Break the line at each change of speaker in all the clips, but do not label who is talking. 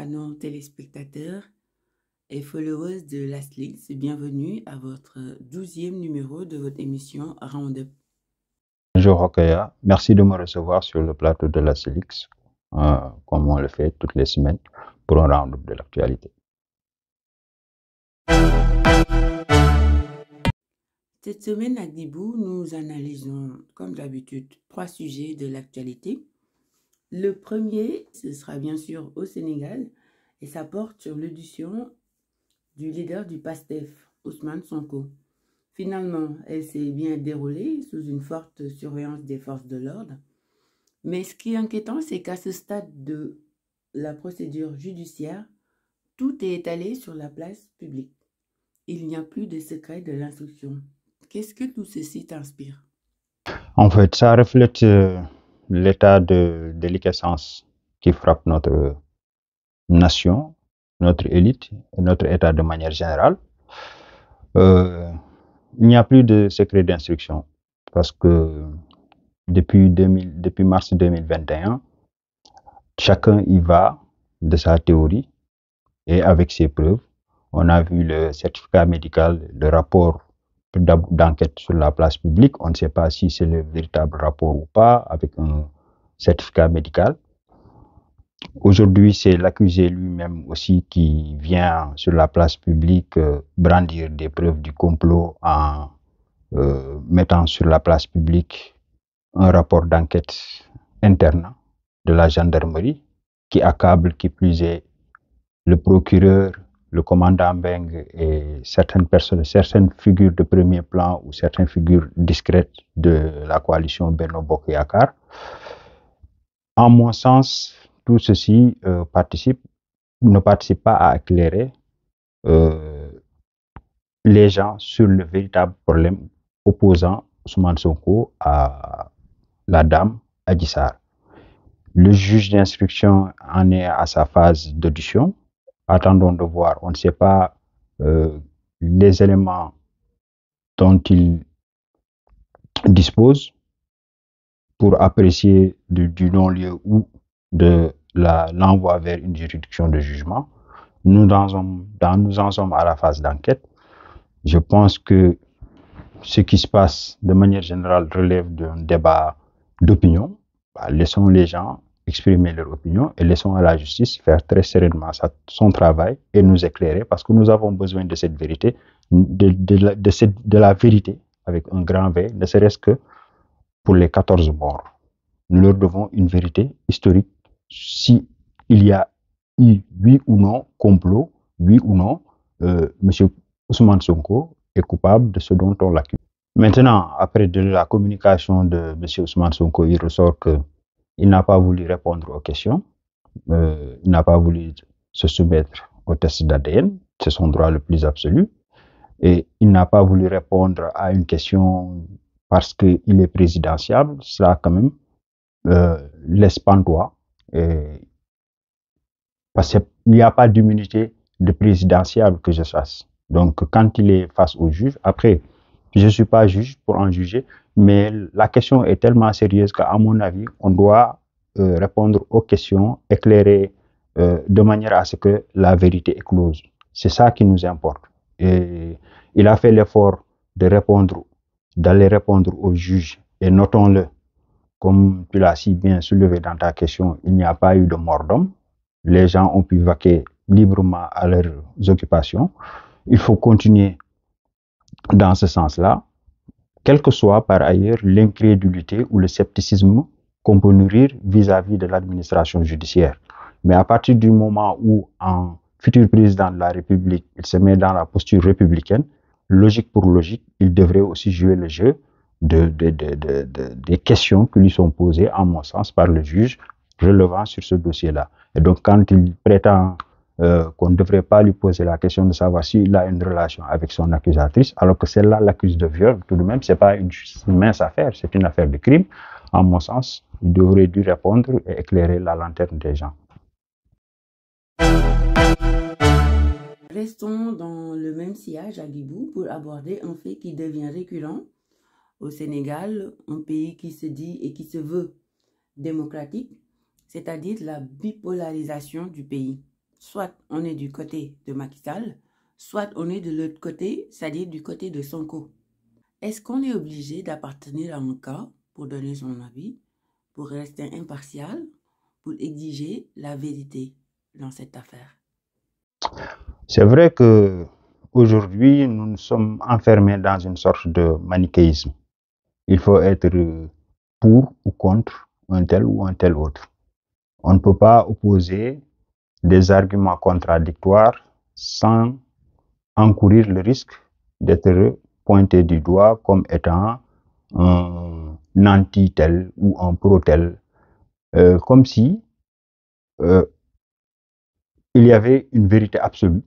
à nos téléspectateurs et followers de Lastlinks. Bienvenue à votre 12e numéro de votre émission Roundup.
Bonjour Rokhaya, merci de me recevoir sur le plateau de Lastlinks, comme on le fait toutes les semaines pour un round-up de l'actualité.
Cette semaine à Dibou, nous analysons, comme d'habitude, 3 sujets de l'actualité. Le premier, ce sera bien sûr au Sénégal, et ça porte sur l'audition du leader du PASTEF, Ousmane Sonko. Finalement, elle s'est bien déroulée sous une forte surveillance des forces de l'ordre. Mais ce qui est inquiétant, c'est qu'à ce stade de la procédure judiciaire, tout est étalé sur la place publique. Il n'y a plus de secret de l'instruction. Qu'est-ce que tout ceci t'inspire?
En fait, ça reflète l'état de déliquescence qui frappe notre nation, notre élite et notre État de manière générale. Il n'y a plus de secret d'instruction parce que depuis mars 2021, chacun y va de sa théorie et avec ses preuves. On a vu le certificat médical, le rapport d'enquête sur la place publique. On ne sait pas si c'est le véritable rapport ou pas, avec un certificat médical. Aujourd'hui, c'est l'accusé lui-même aussi qui vient sur la place publique brandir des preuves du complot en mettant sur la place publique un rapport d'enquête interne de la gendarmerie qui accable, qui plus est, le procureur, le commandant Beng et certaines personnes, certaines figures de premier plan ou certaines figures discrètes de la coalition Benno Bokk Yakaar. En mon sens, tout ceci ne participe pas à éclairer les gens sur le véritable problème opposant Ousmane Sonko à la dame Adji Sarr. Le juge d'instruction en est à sa phase d'audition. Attendons de voir. On ne sait pas les éléments dont il dispose pour apprécier du non-lieu ou de l'envoi vers une juridiction de jugement. Nous en sommes à la phase d'enquête. Je pense que ce qui se passe de manière générale relève d'un débat d'opinion. Laissons les gens exprimer leur opinion et laissons à la justice faire très sereinement son travail et nous éclairer parce que nous avons besoin de cette vérité, de la vérité avec un grand V, ne serait-ce que pour les 14 morts. Nous leur devons une vérité historique si il y a eu, oui ou non, complot, oui ou non, M. Ousmane Sonko est coupable de ce dont on l'accuse. Maintenant, après de la communication de M. Ousmane Sonko, il ressort qu'il n'a pas voulu répondre aux questions, il n'a pas voulu se soumettre au test d'ADN, c'est son droit le plus absolu, et il n'a pas voulu répondre à une question parce qu'il est présidentiable, cela quand même laisse pantois, parce qu'il n'y a pas d'immunité de présidentiable que je sache. Donc, quand il est face au juge, après, je ne suis pas juge pour en juger, mais la question est tellement sérieuse qu'à mon avis, on doit répondre aux questions, éclairer de manière à ce que la vérité éclose. C'est ça qui nous importe. Et il a fait l'effort d'aller répondre au juge, et notons-le, comme tu l'as si bien soulevé dans ta question, il n'y a pas eu de mort d'homme. Les gens ont pu vaquer librement à leurs occupations. Il faut continuer dans ce sens-là, quelle que soit par ailleurs l'incrédulité ou le scepticisme qu'on peut nourrir vis-à-vis de l'administration judiciaire. Mais à partir du moment où un futur président de la République, il se met dans la posture républicaine, logique pour logique, il devrait aussi jouer le jeu des questions qui lui sont posées, à mon sens, par le juge relevant sur ce dossier-là. Et donc, quand il prétend qu'on ne devrait pas lui poser la question de savoir s'il a une relation avec son accusatrice, alors que celle-là l'accuse de viol, tout de même, ce n'est pas une mince affaire, c'est une affaire de crime. À mon sens, il aurait dû répondre et éclairer la lanterne des gens.
Restons dans le même sillage à Guibou pour aborder un fait qui devient récurrent au Sénégal, un pays qui se dit et qui se veut démocratique, c'est-à-dire la bipolarisation du pays. soit on est du côté de Macky Sall, soit on est de l'autre côté, c'est-à-dire du côté de Sonko. Est-ce qu'on est obligé d'appartenir à un camp pour donner son avis, pour rester impartial, pour exiger la vérité dans cette affaire?
C'est vrai que aujourd'hui, nous sommes enfermés dans une sorte de manichéisme. Il faut être pour ou contre un tel ou un tel autre. On ne peut pas opposer des arguments contradictoires sans encourir le risque d'être pointé du doigt comme étant un anti-tel ou un pro-tel, comme si euh, il y avait une vérité absolue,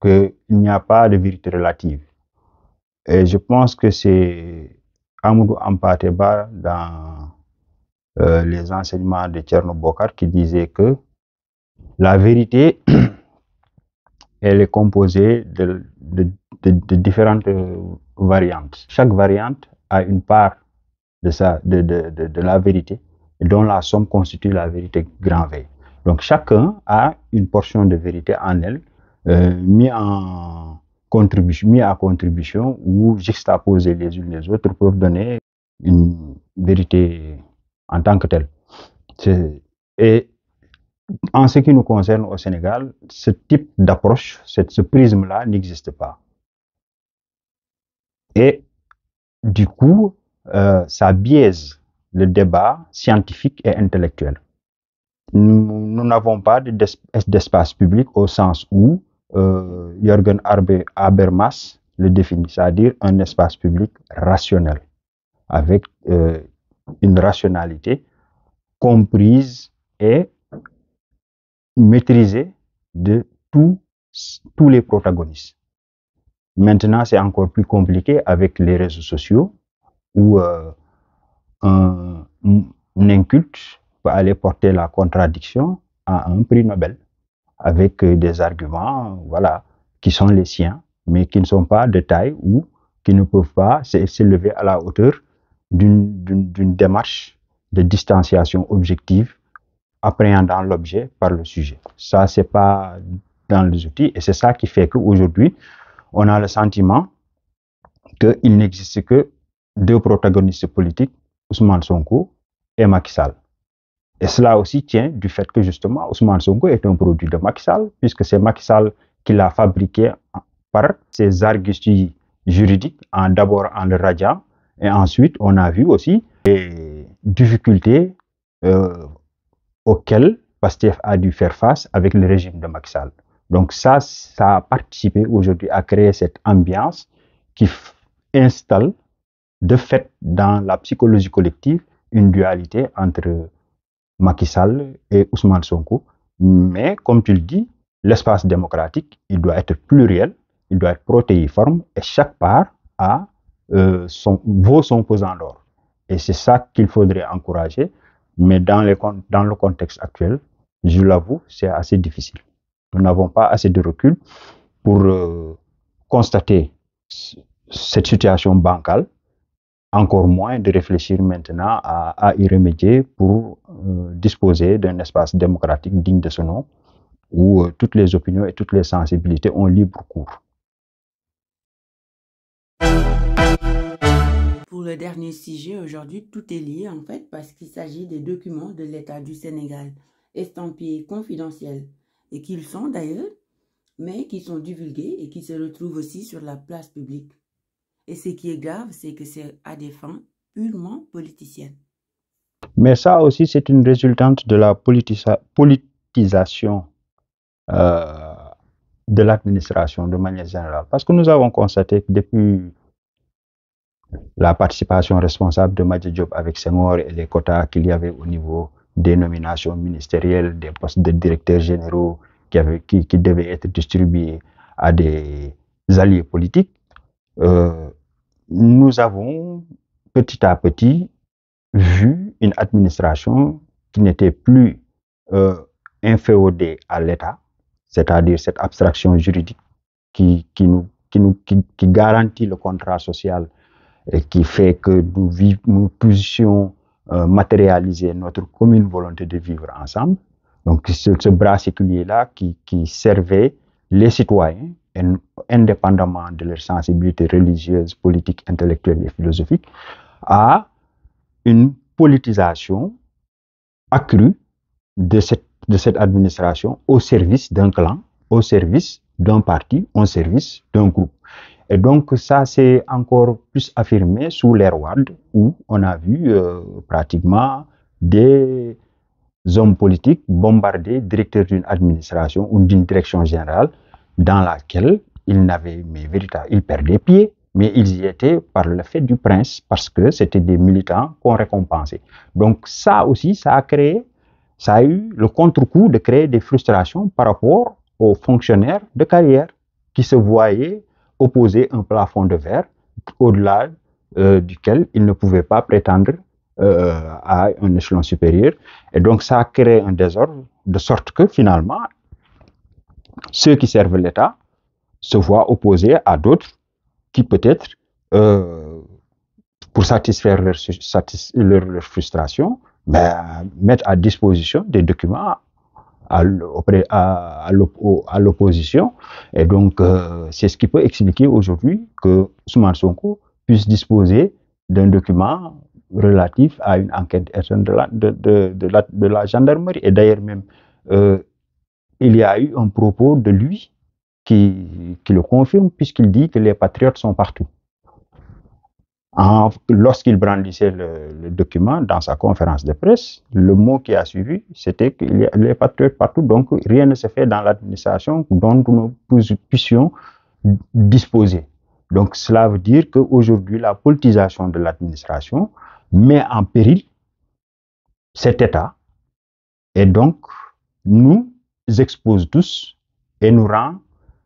qu'il n'y a pas de vérité relative. Et je pense que c'est Amadou Hampâté-Bâ dans les enseignements de Thierno Bokar qui disait que la vérité, elle est composée de différentes variantes. Chaque variante a une part de la vérité, dont la somme constitue la vérité grand V. Donc chacun a une portion de vérité en elle, mis à contribution ou juxtaposés les unes les autres peuvent donner une vérité en tant que telle. Et en ce qui nous concerne au Sénégal, ce type d'approche, ce prisme-là n'existe pas. Et du coup, ça biaise le débat scientifique et intellectuel. Nous n'avons pas d'espace public au sens où Jürgen Habermas le définit, c'est-à-dire un espace public rationnel, avec une rationalité comprise et maîtrisée de tous les protagonistes. Maintenant, c'est encore plus compliqué avec les réseaux sociaux où un inculte peut aller porter la contradiction à un prix Nobel avec des arguments voilà, qui sont les siens, mais qui ne sont pas de taille ou qui ne peuvent pas s'élever à la hauteur d'une démarche de distanciation objective appréhendant l'objet par le sujet. Ça, c'est pas dans les outils et c'est ça qui fait qu'aujourd'hui, on a le sentiment qu'il n'existe que deux protagonistes politiques, Ousmane Sonko et Macky Sall. Et cela aussi tient du fait que justement Ousmane Sonko est un produit de Macky Sall, puisque c'est Macky Sall qui l'a fabriqué par ses arguties juridiques, d'abord en le radiant, et ensuite on a vu aussi les difficultés auxquelles Pastef a dû faire face avec le régime de Macky Sall. Donc ça a participé aujourd'hui à créer cette ambiance qui installe de fait dans la psychologie collective une dualité entre Macky Sall et Ousmane Sonko. Mais comme tu le dis, l'espace démocratique, il doit être pluriel, il doit être protéiforme et chaque part vaut son pesant d'or. Et c'est ça qu'il faudrait encourager. Mais dans le contexte actuel, je l'avoue, c'est assez difficile. Nous n'avons pas assez de recul pour constater cette situation bancale, encore moins de réfléchir maintenant à y remédier pour disposer d'un espace démocratique digne de ce nom, où toutes les opinions et toutes les sensibilités ont libre cours.
Pour le dernier sujet, aujourd'hui, tout est lié en fait parce qu'il s'agit des documents de l'État du Sénégal, estampillés confidentiels, et qu'ils sont d'ailleurs, mais qui sont divulgués et qui se retrouvent aussi sur la place publique. Et ce qui est grave, c'est que c'est à des fins purement politiciennes.
Mais ça aussi, c'est une résultante de la politisation de l'administration de manière générale. Parce que nous avons constaté que depuis la participation responsable de Madji Diop avec Senghor et les quotas qu'il y avait au niveau des nominations ministérielles, des postes de directeurs généraux qui devaient être distribués à des alliés politiques, nous avons petit à petit vu une administration qui n'était plus inféodée à l'État, c'est-à-dire cette abstraction juridique qui garantit le contrat social et qui fait que nous puissions matérialiser notre commune volonté de vivre ensemble. Donc, ce bras séculier-là qui servait les citoyens, indépendamment de leur sensibilité religieuse, politique, intellectuelle et philosophique, à une politisation accrue de cette administration au service d'un clan, au service d'un parti, au service d'un groupe. Et donc, ça s'est encore plus affirmé sous l'ère Wade, où on a vu pratiquement des hommes politiques bombarder directeurs d'une administration ou d'une direction générale dans laquelle ils perdaient pied, mais ils y étaient par le fait du prince, parce que c'était des militants qu'on récompensait. Donc ça aussi, ça a eu le contre-coup de créer des frustrations par rapport aux fonctionnaires de carrière qui se voyaient opposer un plafond de verre au-delà duquel ils ne pouvaient pas prétendre à un échelon supérieur. Et donc, ça crée un désordre, de sorte que finalement, ceux qui servent l'État se voient opposés à d'autres qui peut-être, pour satisfaire leur frustration, mettent à disposition des documents à l'opposition. Et donc, c'est ce qui peut expliquer aujourd'hui que Ousmane Sonko puisse disposer d'un document relatif à une enquête de la gendarmerie. Et d'ailleurs même, il y a eu un propos de lui qui le confirme, puisqu'il dit que les patriotes sont partout. Lorsqu'il brandissait le document dans sa conférence de presse, le mot qui a suivi, c'était qu'il y a les patriotes partout, donc rien ne se fait dans l'administration dont nous puissions disposer. Donc cela veut dire qu'aujourd'hui, la politisation de l'administration met en péril cet État et donc nous expose tous et nous rend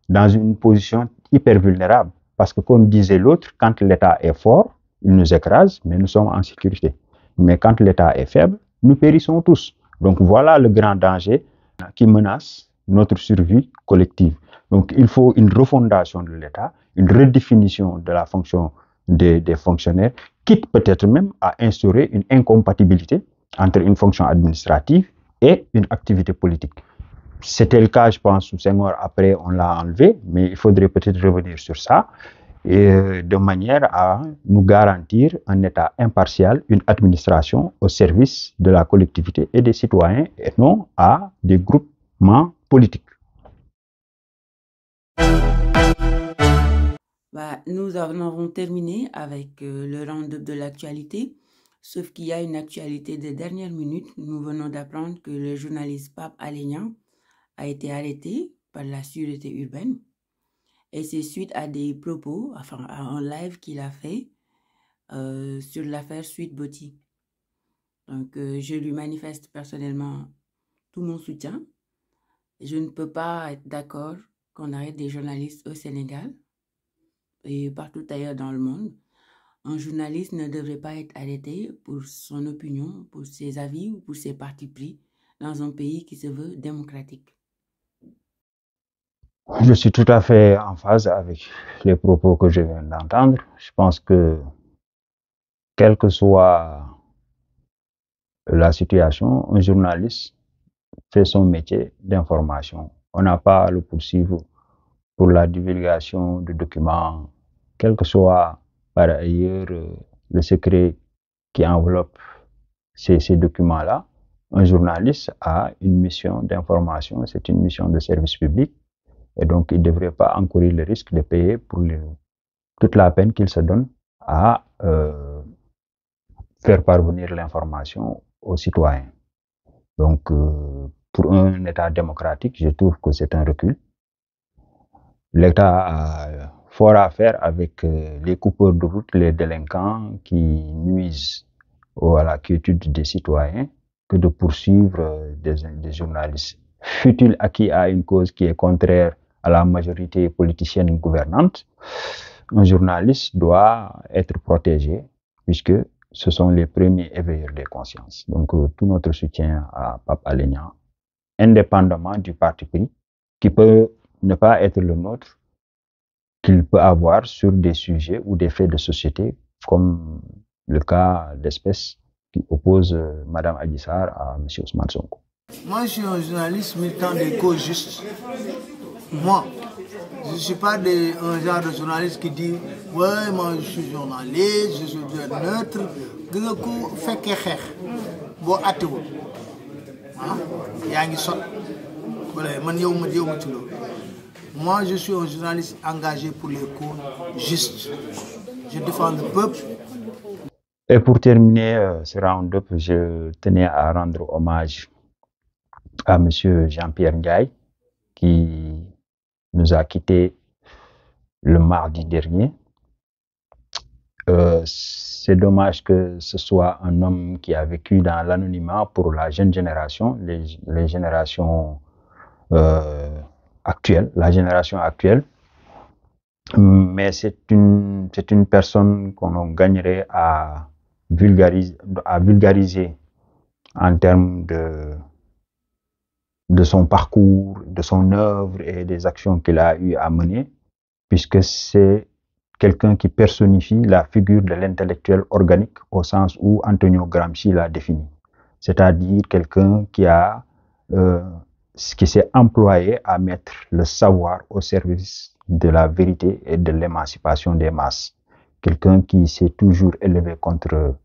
dans une position hyper vulnérable. Parce que comme disait l'autre, quand l'État est fort, il nous écrase, mais nous sommes en sécurité. Mais quand l'État est faible, nous périssons tous. Donc voilà le grand danger qui menace notre survie collective. Donc il faut une refondation de l'État, une redéfinition de la fonction des fonctionnaires, quitte peut-être même à instaurer une incompatibilité entre une fonction administrative et une activité politique. C'était le cas, je pense, sous Senghor. Après, on l'a enlevé, mais il faudrait peut-être revenir sur ça, et de manière à nous garantir un État impartial, une administration au service de la collectivité et des citoyens, et non à des groupements politiques.
Nous en avons terminé avec le round-up de l'actualité, sauf qu'il y a une actualité de dernière minute. Nous venons d'apprendre que le journaliste Pape Alé Niang a été arrêté par la sûreté urbaine. Et c'est suite à des propos, enfin à un live qu'il a fait sur l'affaire Sweet Beauty. Donc je lui manifeste personnellement tout mon soutien. Je ne peux pas être d'accord qu'on arrête des journalistes au Sénégal et partout ailleurs dans le monde. Un journaliste ne devrait pas être arrêté pour son opinion, pour ses avis ou pour ses partis pris dans un pays qui se veut démocratique.
Je suis tout à fait en phase avec les propos que je viens d'entendre. Je pense que, quelle que soit la situation, un journaliste fait son métier d'information. On n'a pas à le poursuivre pour la divulgation de documents, quel que soit par ailleurs le secret qui enveloppe ces documents-là. Un journaliste a une mission d'information, c'est une mission de service public. Et donc, il ne devrait pas encourir le risque de payer pour toute la peine qu'il se donne à faire parvenir l'information aux citoyens. Donc, pour un État démocratique, je trouve que c'est un recul. L'État a fort à faire avec les coupeurs de route, les délinquants qui nuisent à la quiétude des citoyens, que de poursuivre des journalistes. Fut-il acquis à une cause qui est contraire à la majorité politicienne gouvernante, un journaliste doit être protégé puisque ce sont les premiers éveilleurs des consciences. Donc tout notre soutien à Pape Alé Niang, indépendamment du parti pris, qui peut ne pas être le nôtre, qu'il peut avoir sur des sujets ou des faits de société, comme le cas d'espèce qui oppose Mme Adji Sarr à M. Ousmane Sonko.
Moi, je suis un journaliste militant des causes justes. Moi, je ne suis pas un genre de journaliste qui dit « Ouais, moi je suis journaliste, je suis neutre. » Gis nga ku fekkee xeex boo àttewul yaa ngi sot wala man yow ma ci loolu. Moi, je suis un journaliste engagé pour les causes justes. Je défends le peuple.
Et pour terminer ce round-up, je tenais à rendre hommage à M. Jean-Pierre Ndiaye, qui nous a quittés le mardi dernier. C'est dommage que ce soit un homme qui a vécu dans l'anonymat pour la jeune génération, les générations actuelles, la génération actuelle. Mais c'est une personne qu'on gagnerait à vulgariser en termes de son parcours, de son œuvre et des actions qu'il a eu à mener, puisque c'est quelqu'un qui personnifie la figure de l'intellectuel organique au sens où Antonio Gramsci l'a défini. C'est-à-dire quelqu'un qui s'est employé à mettre le savoir au service de la vérité et de l'émancipation des masses. Quelqu'un qui s'est toujours élevé contre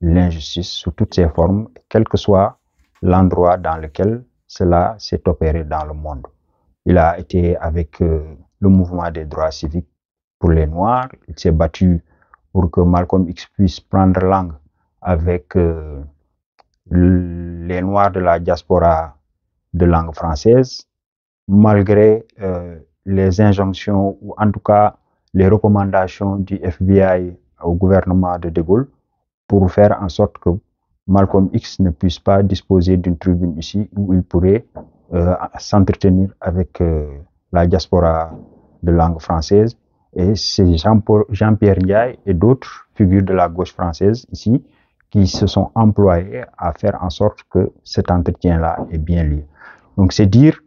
l'injustice sous toutes ses formes, quel que soit l'endroit dans lequel cela s'est opéré dans le monde. Il a été avec le mouvement des droits civiques pour les Noirs. Il s'est battu pour que Malcolm X puisse prendre langue avec les Noirs de la diaspora de langue française, malgré les injonctions ou en tout cas les recommandations du FBI au gouvernement de Gaulle pour faire en sorte que Malcolm X ne puisse pas disposer d'une tribune ici où il pourrait s'entretenir avec la diaspora de langue française. Et c'est Jean-Pierre Ndiaye et d'autres figures de la gauche française ici qui se sont employés à faire en sorte que cet entretien-là ait bien lieu. Donc c'est dire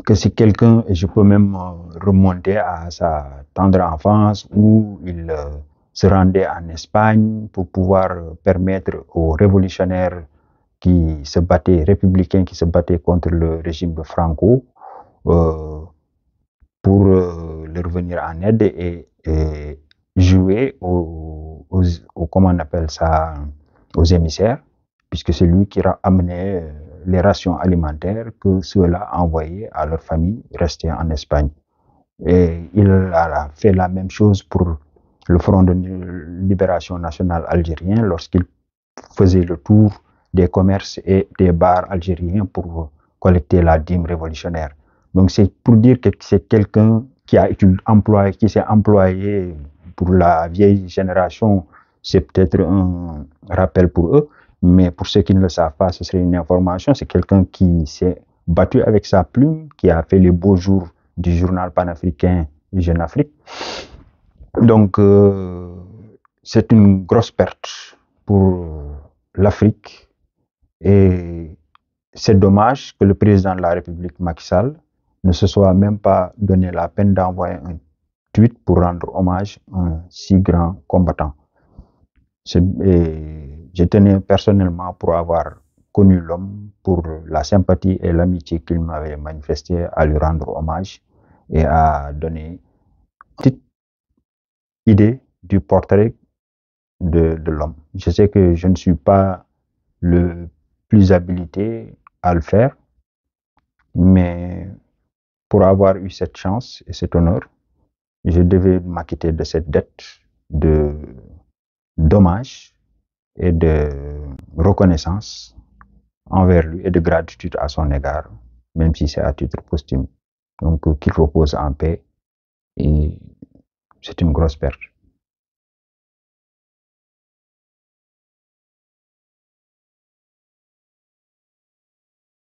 que c'est quelqu'un, et je peux même remonter à sa tendre enfance où il se rendait en Espagne pour pouvoir permettre aux révolutionnaires qui se battaient, républicains qui se battaient contre le régime de Franco, pour leur venir en aide et jouer comment on appelle ça, aux émissaires, puisque c'est lui qui a amené les rations alimentaires que ceux-là envoyaient à leur famille restée en Espagne. Et il a fait la même chose pour le Front de Libération Nationale algérien lorsqu'il faisait le tour des commerces et des bars algériens pour collecter la dîme révolutionnaire. Donc c'est pour dire que c'est quelqu'un qui s'est employé pour la vieille génération. C'est peut-être un rappel pour eux, mais pour ceux qui ne le savent pas, ce serait une information. C'est quelqu'un qui s'est battu avec sa plume, qui a fait les beaux jours du journal panafricain Jeune Afrique. Donc c'est une grosse perte pour l'Afrique et c'est dommage que le président de la République, Macky Sall, ne se soit même pas donné la peine d'envoyer un tweet pour rendre hommage à un si grand combattant. Je tenais personnellement pour avoir connu l'homme, pour la sympathie et l'amitié qu'il m'avait manifesté, à lui rendre hommage et à donner une petite idée du portrait de l'homme. Je sais que je ne suis pas le plus habilité à le faire, mais pour avoir eu cette chance et cet honneur, je devais m'acquitter de cette dette d'hommage et de reconnaissance envers lui et de gratitude à son égard, même si c'est à titre posthume. Donc qu'il repose en paix et c'est une grosse perte.